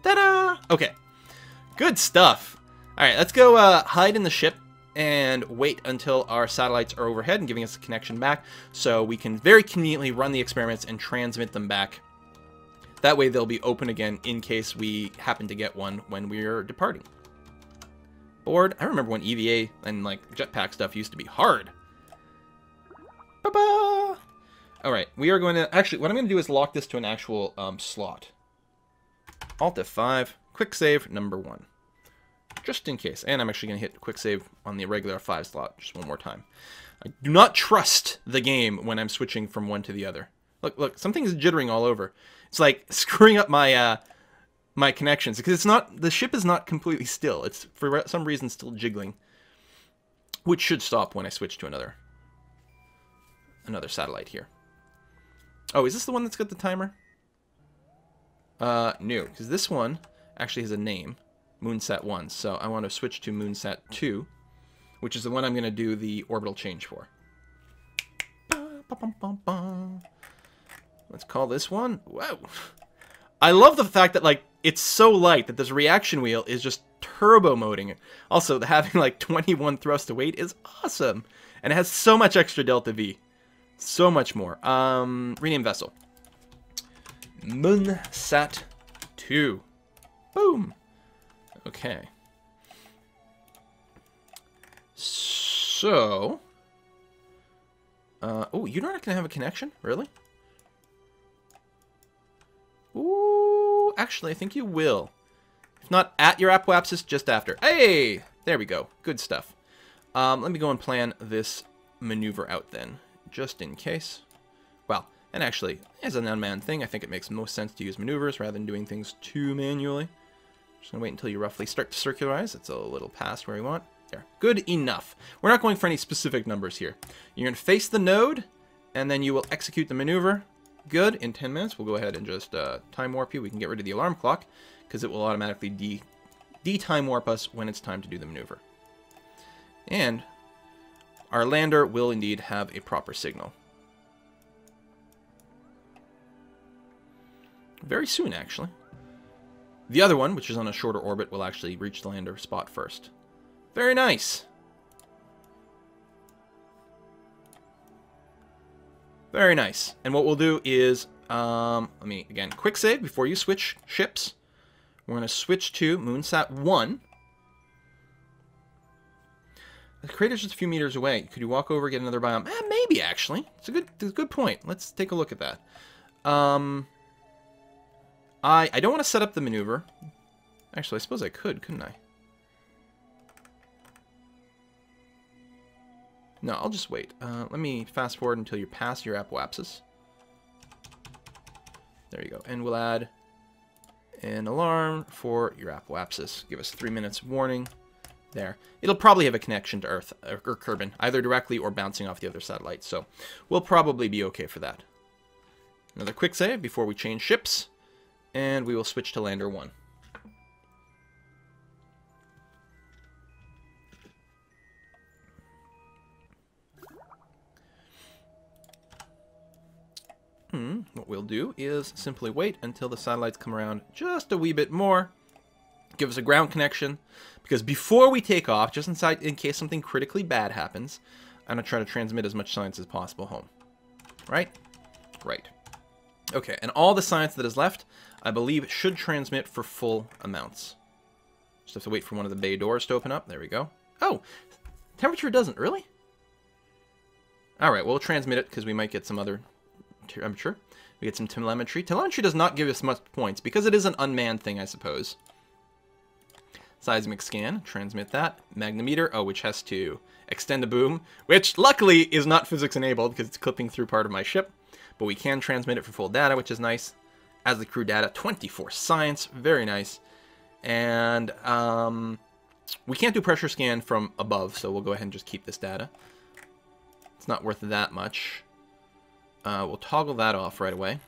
Ta-da! Okay. Good stuff. Alright, let's go hide in the ship and wait until our satellites are overhead and giving us a connection back so we can very conveniently run the experiments and transmit them back. That way they'll be open again in case we happen to get one when we're departing. Board. I remember when EVA and like jetpack stuff used to be hard. Ba-ba! Alright, we are going to... Actually, what I'm going to do is lock this to an actual slot. Alt F5. Quick save number 1. Just in case. And I'm actually going to hit quick save on the regular 5 slot just one more time. I do not trust the game when I'm switching from one to the other. Look, something's jittering all over. It's like screwing up my my connections because it's not, the ship is not completely still. It's for some reason still jiggling, which should stop when I switch to another satellite here. Oh, is this the one that's got the timer? No, because this one actually has a name, Moonsat 1. So I want to switch to Moonsat 2, which is the one I'm going to do the orbital change for. Let's call this one. Whoa. I love the fact that, like, it's so light that this reaction wheel is just turbo moding it. Also, having, like, 21 thrust to weight is awesome. And it has so much extra delta V. So much more. Rename vessel. Moonsat 2. Boom. Okay. So... oh, you're not going to have a connection? Really? Ooh, actually, I think you will. If not at your apoapsis, just after. Hey! There we go. Good stuff. Let me go and plan this maneuver out then, just in case. Well, and actually, as an unmanned thing, I think it makes most sense to use maneuvers rather than doing things too manually. Just gonna wait until you roughly start to circularize. It's a little past where we want. There. Good enough. We're not going for any specific numbers here. You're going to face the node, and then you will execute the maneuver. Good. In 10 minutes, we'll go ahead and just time warp you. We can get rid of the alarm clock, because it will automatically de-time warp us when it's time to do the maneuver. And our lander will indeed have a proper signal. Very soon, actually. The other one, which is on a shorter orbit, will actually reach the lander spot first. Very nice. Very nice. And what we'll do is, let me, again, quick save before you switch ships. We're going to switch to Moonsat 1. The crater's just a few meters away. Could you walk over, get another biome? Maybe, actually. It's a good point. Let's take a look at that. I don't want to set up the maneuver. Actually, I suppose I could, couldn't I? No, I'll just wait. Let me fast forward until you're past your apoapsis. There you go. And we'll add an alarm for your apoapsis. Give us 3 minutes warning. There. It'll probably have a connection to Earth, or Kerbal, either directly or bouncing off the other satellite. So we'll probably be okay for that. Another quick save before we change ships. And we will switch to Lander 1. What we'll do is simply wait until the satellites come around just a wee bit more. Give us a ground connection. Because before we take off, just in case something critically bad happens, I'm going to try to transmit as much science as possible home. Right? Right. Okay, and all the science that is left, I believe, should transmit for full amounts. Just have to wait for one of the bay doors to open up. There we go. Oh! Temperature doesn't, really? Alright, we'll transmit it because we might get some other temperature. We get some telemetry. Telemetry does not give us much points because it is an unmanned thing, I suppose. Seismic scan, transmit that. Magnemeter, oh, which has to extend the boom, which luckily is not physics enabled because it's clipping through part of my ship. But we can transmit it for full data, which is nice. As the crew data, 24 science, very nice. And we can't do pressure scan from above, so we'll go ahead and just keep this data. It's not worth that much. We'll toggle that off right away.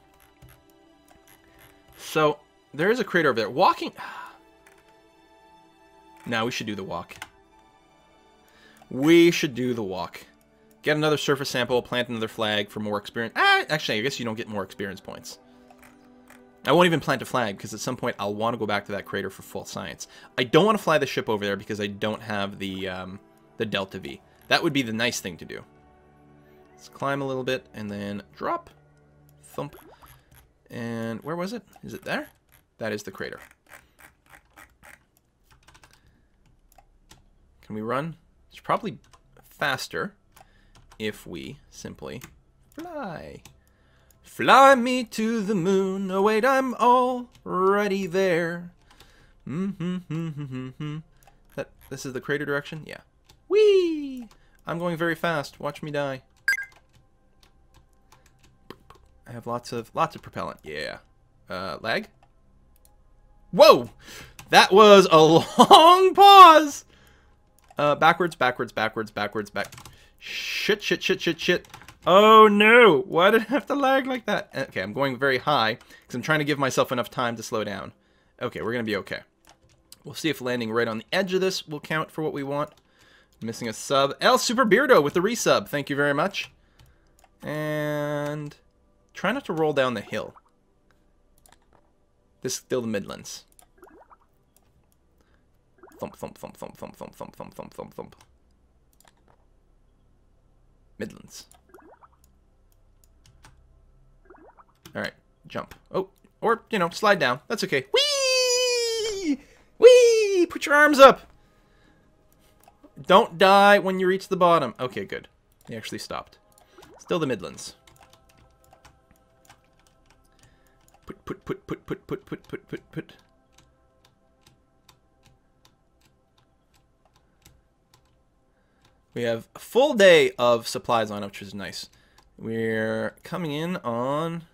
So, there is a crater over there. Walking... Now we should do the walk. We should do the walk. Get another surface sample, plant another flag for more experience. Actually, I guess you don't get more experience points. I won't even plant a flag, because at some point I'll want to go back to that crater for full science. I don't want to fly the ship over there because I don't have the Delta V. That would be the nice thing to do. Let's climb a little bit, and then drop. Thump. And where was it? Is it there? That is the crater. Can we run? It's probably faster if we simply fly. Fly me to the moon. Oh wait, I'm already there. This is the crater direction? Yeah. Whee! I'm going very fast. Watch me die. I have lots of propellant. Yeah. Lag? Whoa! That was a long pause! Backwards, backwards, backwards, backwards, back. Shit, shit, shit, shit, shit. Oh no! Why did I have to lag like that? Okay, I'm going very high because I'm trying to give myself enough time to slow down. Okay, we're gonna be okay. We'll see if landing right on the edge of this will count for what we want. Missing a sub. El Super Beardo with the resub. Thank you very much. And try not to roll down the hill. This is still the Midlands. Thump, thump, thump, thump, thump, thump, thump, thump, thump, thump, thump. Midlands. Alright, jump. Oh, or, you know, slide down. That's okay. Whee! Whee! Put your arms up! Don't die when you reach the bottom. Okay, good. He actually stopped. Still the Midlands. Put. We have a full day of supplies on, which is nice. We're coming in on...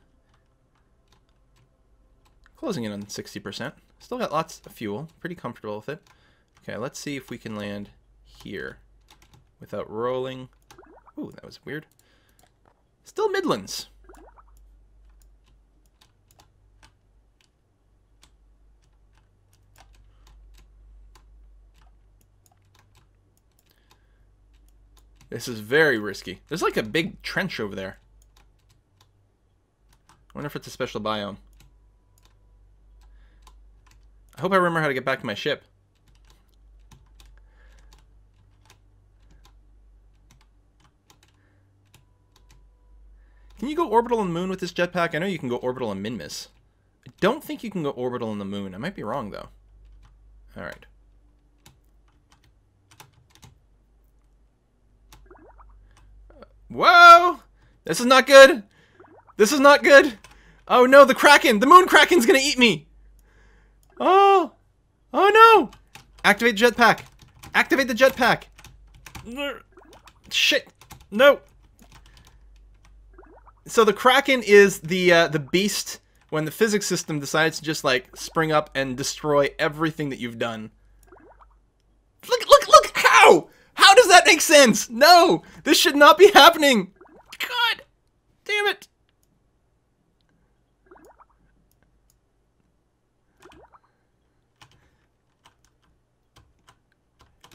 Closing in on 60%. Still got lots of fuel. Pretty comfortable with it. Okay, let's see if we can land here without rolling. Ooh, that was weird. Still Midlands. This is very risky. There's like a big trench over there. I wonder if it's a special biome. I hope I remember how to get back to my ship. Can you go orbital on the moon with this jetpack? I know you can go orbital on Minmus. I don't think you can go orbital on the moon. I might be wrong, though. Alright. Whoa! This is not good! This is not good! Oh no, the Kraken! The moon Kraken's gonna eat me! Oh! Oh no! Activate the jetpack! Activate the jetpack! Shit! No! So the Kraken is the beast when the physics system decides to just like spring up and destroy everything that you've done. Look! How? How does that make sense? No! This should not be happening! God! Damn it!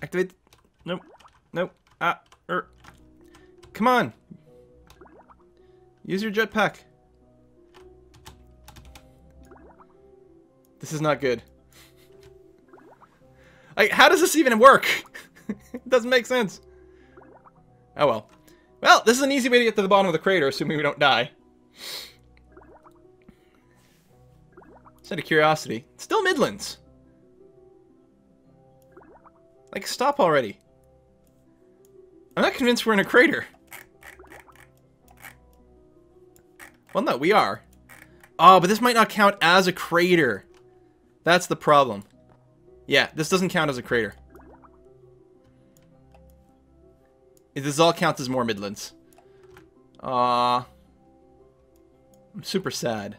Activate. Nope. Nope. Come on! Use your jetpack. This is not good. Like, how does this even work? It doesn't make sense. Oh well. Well, this is an easy way to get to the bottom of the crater, assuming we don't die. Just out of curiosity. Still Midlands. Like, stop already. I'm not convinced we're in a crater. Well, no, we are. Oh, but this might not count as a crater. That's the problem. Yeah, this doesn't count as a crater. This all counts as more Midlands. I'm super sad.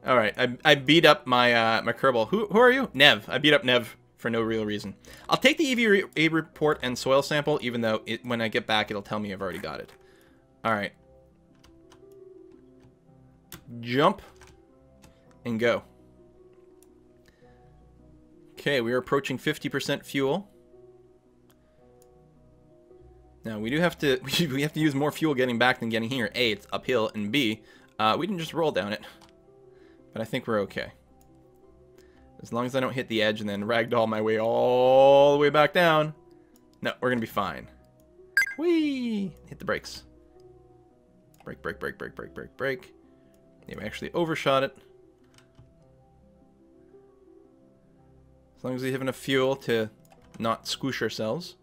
Alright, I beat up my my Kerbal. Who are you? Nev. I beat up Nev for no real reason. I'll take the EVA report and soil sample, even though when I get back, it'll tell me I've already got it. Alright. Jump. And go. Okay, we are approaching 50% fuel. Now, we do have to we have to use more fuel getting back than getting here. A, it's uphill, and B, we didn't just roll down it. but I think we're okay. As long as I don't hit the edge and then ragdoll my way all the way back down. No, we're going to be fine. Whee! Hit the brakes. Brake, brake, brake, brake, brake, brake, brake. Yeah, we actually overshot it. As long as we have enough fuel to not squish ourselves,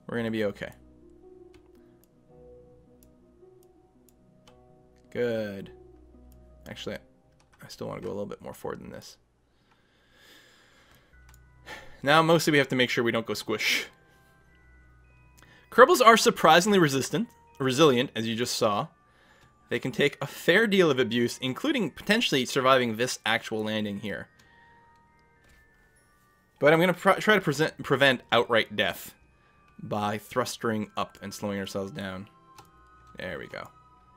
we're going to be okay. Good. Actually, I still want to go a little bit more forward than this. Now, mostly we have to make sure we don't go squish. Kerbals are surprisingly resilient, as you just saw. They can take a fair deal of abuse, including potentially surviving this actual landing here. But I'm going to try to prevent outright death by thrusting up and slowing ourselves down. There we go.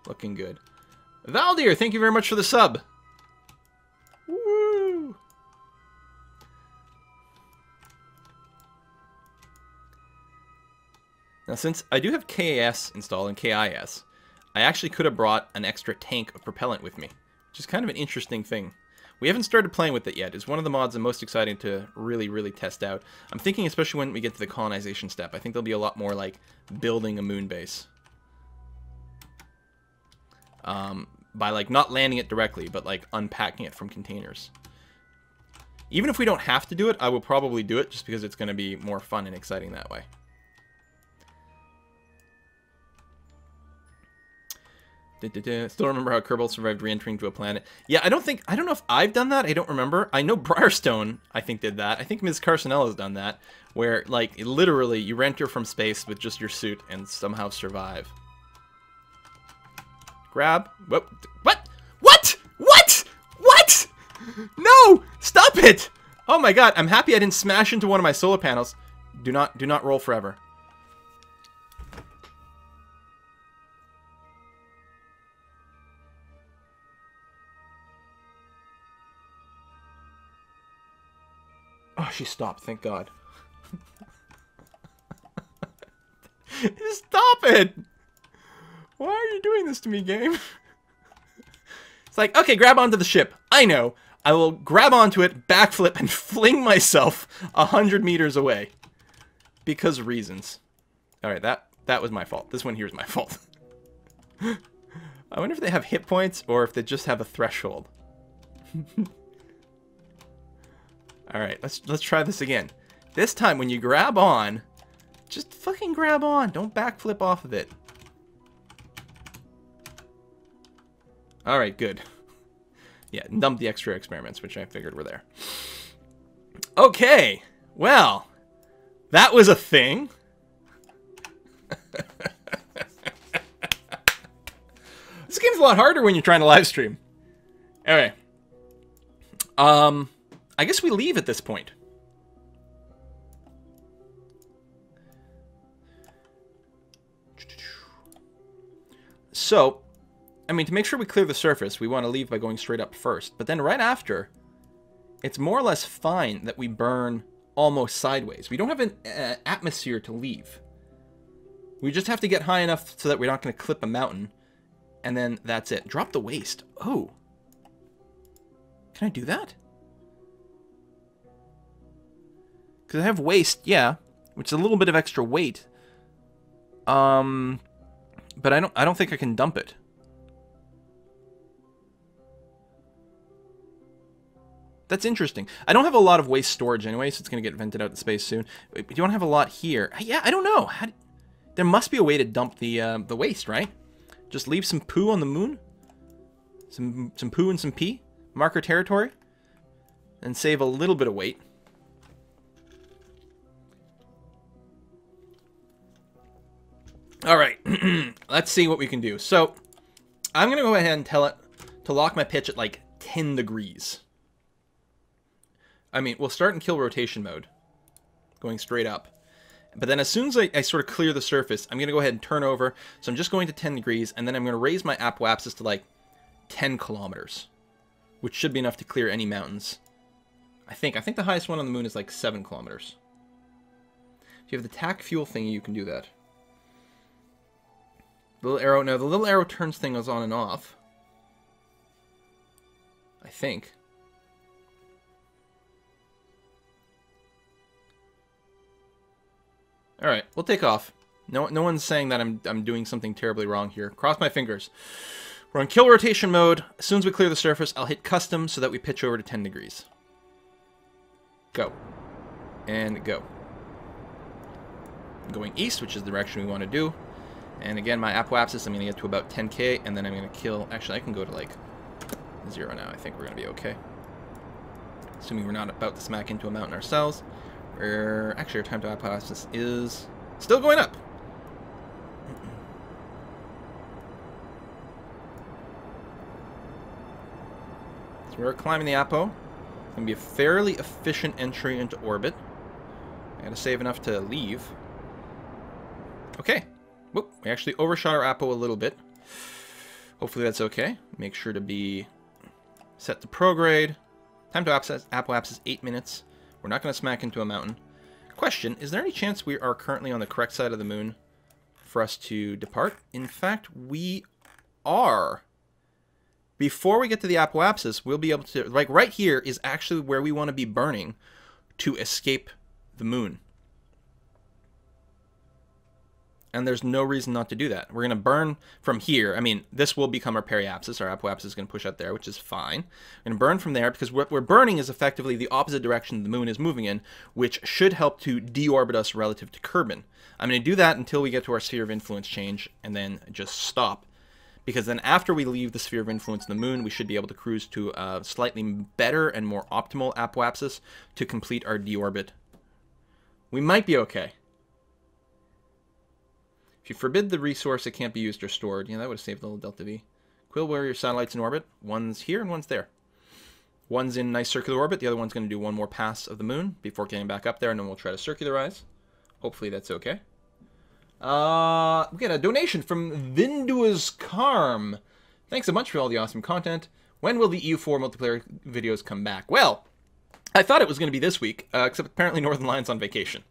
Looking good. Valdir, thank you very much for the sub. Woo! Now, since I do have KAS installed and KIS, I actually could have brought an extra tank of propellant with me, which is kind of an interesting thing. We haven't started playing with it yet. It's one of the mods I'm most excited to really, really test out. I'm thinking especially when we get to the colonization step, I think there'll be a lot more like building a moon base. By like not landing it directly, but like unpacking it from containers. Even if we don't have to do it, I will probably do it just because it's going to be more fun and exciting that way. Still remember how Kerbal survived re-entering to a planet. Yeah, I don't know if I've done that. I don't remember. I know Briarstone, I think, did that. I think Ms. Carsonella has done that, where, like, literally, you re-enter from space with just your suit and somehow survive. Grab. Whoop. What? What? What? What? No! Stop it! Oh my god, I'm happy I didn't smash into one of my solar panels. Do not roll forever. Oh, she stopped, thank God. Stop it! Why are you doing this to me, game? It's like, okay, grab onto the ship. I know. I will grab onto it, backflip, and fling myself 100 meters away. Because reasons. Alright, that was my fault. This one here is my fault. I wonder if they have hit points, or if they just have a threshold. Alright, let's try this again. This time, when you grab on, just fucking grab on. Don't backflip off of it. Alright, good. Yeah, dump the extra experiments, which I figured were there. Okay, well, that was a thing. This game's a lot harder when you're trying to live stream. Anyway. I guess we leave at this point. So, I mean, to make sure we clear the surface, we want to leave by going straight up first. But then right after, it's more or less fine that we burn almost sideways. We don't have an atmosphere to leave. We just have to get high enough so that we're not going to clip a mountain. And then that's it. Drop the waste. Oh. Can I do that? Because I have waste, yeah, which is a little bit of extra weight. But I don't think I can dump it. That's interesting. I don't have a lot of waste storage anyway, so it's going to get vented out to space soon. But you don't have a lot here. Yeah, I don't know. There must be a way to dump the waste, right? Just leave some poo on the moon. Some poo and some pee. Marker territory. And save a little bit of weight. Alright, let's see what we can do. So, I'm going to go ahead and tell it to lock my pitch at like 10 degrees. I mean, we'll start in kill rotation mode, going straight up. But then as soon as I sort of clear the surface, I'm going to go ahead and turn over. So I'm just going to 10 degrees, and then I'm going to raise my apoapsis to like 10 kilometers, which should be enough to clear any mountains. I think the highest one on the moon is like 7 kilometers. If you have the TAC fuel thingy, you can do that. The little arrow, no, the little arrow turns things on and off. I think. All right, we'll take off. No one's saying that I'm doing something terribly wrong here. Cross my fingers. We're on kill rotation mode. As soon as we clear the surface, I'll hit custom so that we pitch over to 10 degrees. Go. And go. Going east, which is the direction we want to do. And again, my apoapsis, I'm going to get to about 10k, and then I'm going to kill... Actually, I can go to, like, 0 now. I think we're going to be okay. Assuming we're not about to smack into a mountain ourselves. Actually, our time to apoapsis is still going up. So we're climbing the apo. It's going to be a fairly efficient entry into orbit. I got to save enough to leave. Okay. Whoop, we actually overshot our apo a little bit. Hopefully that's okay. Make sure to be set to prograde. Time to apoapsis 8 minutes. We're not going to smack into a mountain. Question, is there any chance we are currently on the correct side of the moon for us to depart? In fact, we are. Before we get to the apoapsis, we'll be able to... Like, right here is actually where we want to be burning to escape the moon. And there's no reason not to do that. We're going to burn from here. I mean, this will become our periapsis. Our apoapsis is going to push out there, which is fine. We're going to burn from there because what we're burning is effectively the opposite direction the moon is moving in, which should help to deorbit us relative to Kerbin. I'm going to do that until we get to our sphere of influence change and then just stop. Because then after we leave the sphere of influence of the moon, we should be able to cruise to a slightly better and more optimal apoapsis to complete our deorbit. We might be okay. If you forbid the resource, it can't be used or stored. Yeah, that would have saved a little delta V. Quill, where are your satellites in orbit? One's here and one's there. One's in nice circular orbit. The other one's going to do one more pass of the moon before getting back up there, and then we'll try to circularize. Hopefully that's okay. We get a donation from Vindua's Karm. Thanks so much for all the awesome content. When will the EU4 multiplayer videos come back? Well, I thought it was going to be this week, except apparently Northern Lion's on vacation.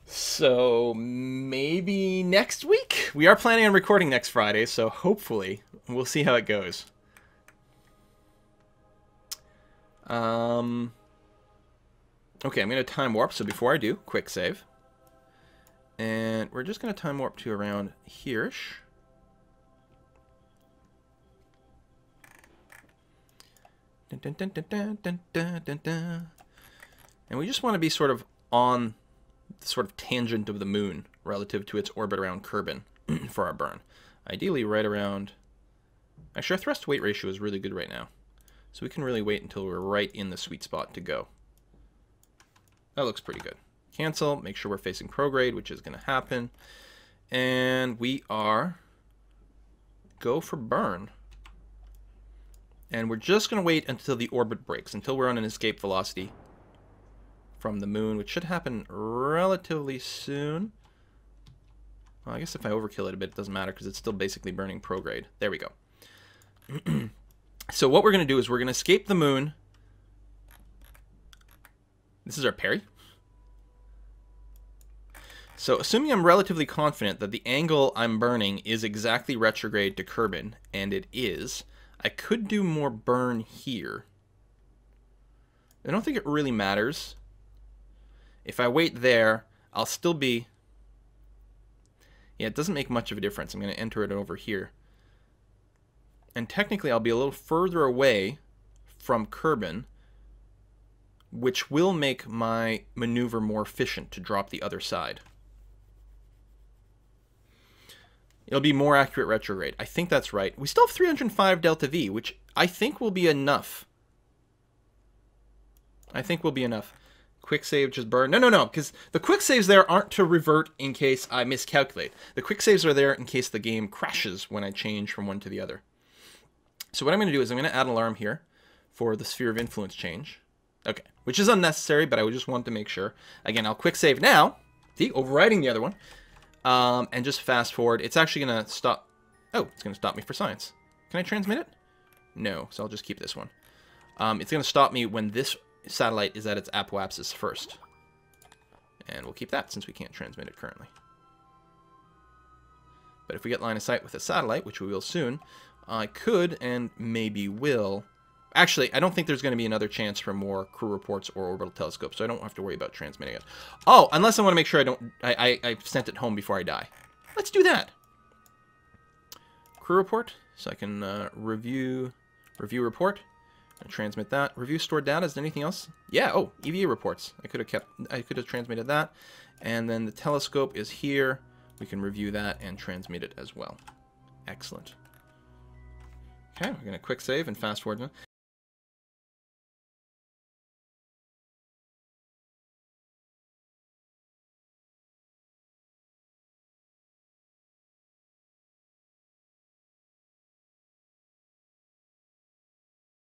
So, maybe next week? We are planning on recording next Friday, so hopefully we'll see how it goes. Okay, I'm going to time warp, so before I do, quick save. And we're just going to time warp to around here-ish. Dun, dun, dun, dun, dun, dun, dun, dun, dun. And we just want to be sort of on the sort of tangent of the moon relative to its orbit around Kerbin for our burn. Ideally right around... Actually, our thrust-to-weight ratio is really good right now. So we can really wait until we're right in the sweet spot to go. That looks pretty good. Cancel, make sure we're facing prograde, which is going to happen. And we are go for burn. And we're just going to wait until the orbit breaks, until we're on an escape velocity from the moon, which should happen relatively soon. Well, I guess if I overkill it a bit, it doesn't matter because it's still basically burning prograde. There we go. So what we're going to do is we're going to escape the moon. This is our peri. So assuming I'm relatively confident that the angle I'm burning is exactly retrograde to Kerbin, and it is, I could do more burn here. I don't think it really matters. If I wait there, I'll still be... Yeah, it doesn't make much of a difference. I'm going to enter it over here. And technically, I'll be a little further away from Kerbin, which will make my maneuver more efficient to drop the other side. It'll be more accurate retrograde. I think that's right. We still have 305 delta V, which I think will be enough. I think will be enough. Quick save, just burn. No, because the quick saves there aren't to revert in case I miscalculate. The quick saves are there in case the game crashes when I change from one to the other. So what I'm going to do is I'm going to add an alarm here for the sphere of influence change. Okay, which is unnecessary, but I would just want to make sure. Again, I'll quick save now. See, overriding the other one. And just fast forward. It's actually going to stop. Oh, it's going to stop me for science. Can I transmit it? No, so I'll just keep this one. It's going to stop me when this satellite is at its apoapsis first. And we'll keep that since we can't transmit it currently. But if we get line of sight with a satellite, which we will soon, I could and maybe will. Actually, I don't think there's going to be another chance for more crew reports or orbital telescopes, so I don't have to worry about transmitting it. Oh, unless I want to make sure I sent it home before I die. Let's do that. Crew report, so I can review report and transmit that. Review stored data. Is there anything else? Yeah. Oh, EVA reports. I could have transmitted that, and then the telescope is here. We can review that and transmit it as well. Excellent. Okay, we're going to quick save and fast forward.